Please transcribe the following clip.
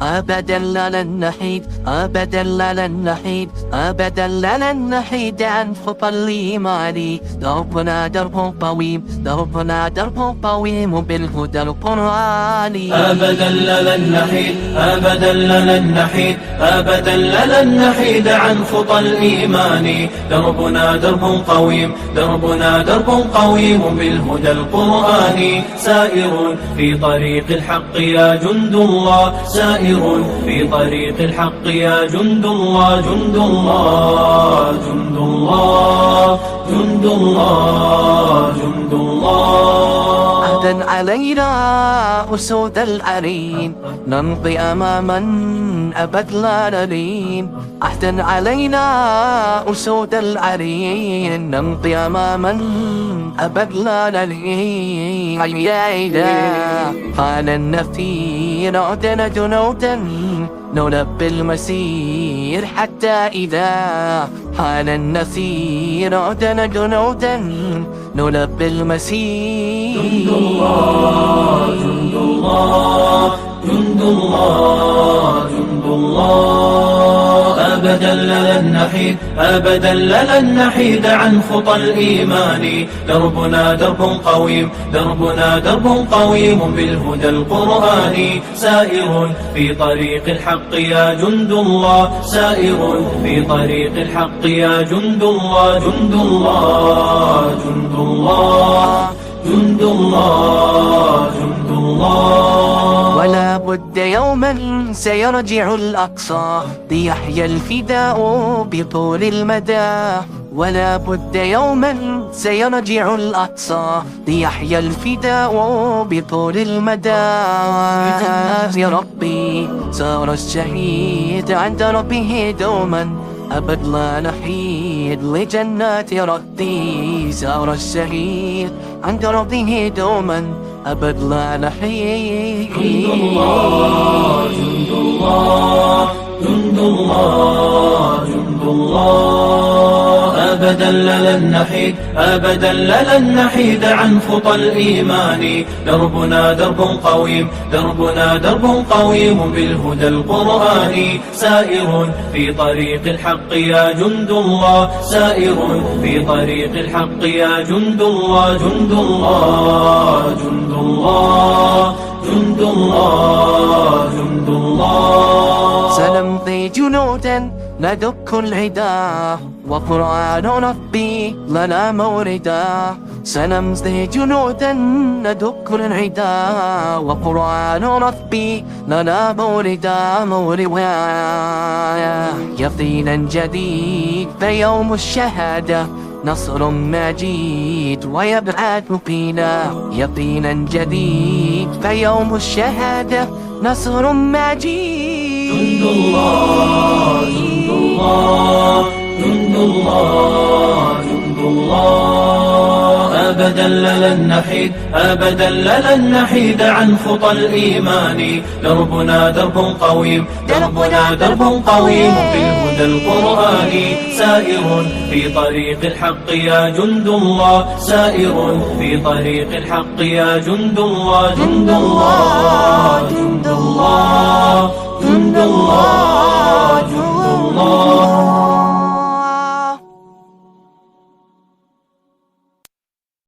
أبدا لن نحيد، أبدا لن نحيد، أبدا لن نحيد عن خطى الإيمان. دربنا درب قويم، دربنا درب قويم بالهدى القرآني. أبدا لن نحيد، أبدا لن نحيد، أبدا لن نحيد عن خطى الإيمان. دربنا درب قويم، دربنا درب قويم بالهدى القرآني. سائر في طريق الحق يا جند الله، سائر في طريق الحق يا جند الله، جند الله، جند الله، جند الله، جند الله. عهدا علينا أسود العرين، نمضي أماما أبد لا نلين. عهدا علينا أسود العرين، نمضي أماما أبد لا نلين. قال النفير عدنا جنودا نلبي المسير حتى إذا حان النسير عدنا جنودا نلبي المسير. جند الله، جند الله، جند الله، جند الله. أبدا لن نحيد، أبدا لن نحيد عن خطى الإيمان. دربنا درب قويم، دربنا درب قويم بالهدى القرآني. سائر في طريق الحق يا جند الله، سائر في طريق الحق يا جند الله، جند الله، جند الله، جند الله، جند الله. ولا بد يوما سيرجع الأقصى ليحيى الفداء بطول المدى. ولا بد يوما سيرجع الأقصى ليحيى الفداء بطول المدى. يا ربي صار الشهيد عند ربه دوما أبد لا نحيد لجنات ربي. صار الشهيد عند ربه دوما أبد لا نحيد. جند الله، جند الله، جند الله، جند الله. أبدا لن نحيد، أبدا لن نحيد عن خطى الإيمان. دربنا درب قويم، دربنا درب قويم بالهدى القرآني. سائر في طريق الحق يا جند الله، سائر في طريق الحق يا جند الله، جند الله، جند الله، جند الله، جند الله. سنمضي جنودا ندك العدا وقرآن ربي لنا موردا. سنمضي جنودا ندك العدا وقرآن ربي لنا موردا. موردا يقينا جديد فيوم الشهادة نصر مجيد ويبعث فينا. يقينا جديد فيوم الشهادة نصر مجيد. جند الله، جند الله، جند الله، جند الله. أبدا لن نحيد، أبدا لن نحيد عن خطى الإيمان. دربنا درب قويم، دربنا درب قويم بالهدى القرآني. سائر في طريق الحق يا جند الله، سائر في طريق الحق يا جند الله، جند الله، جند الله، جند الله.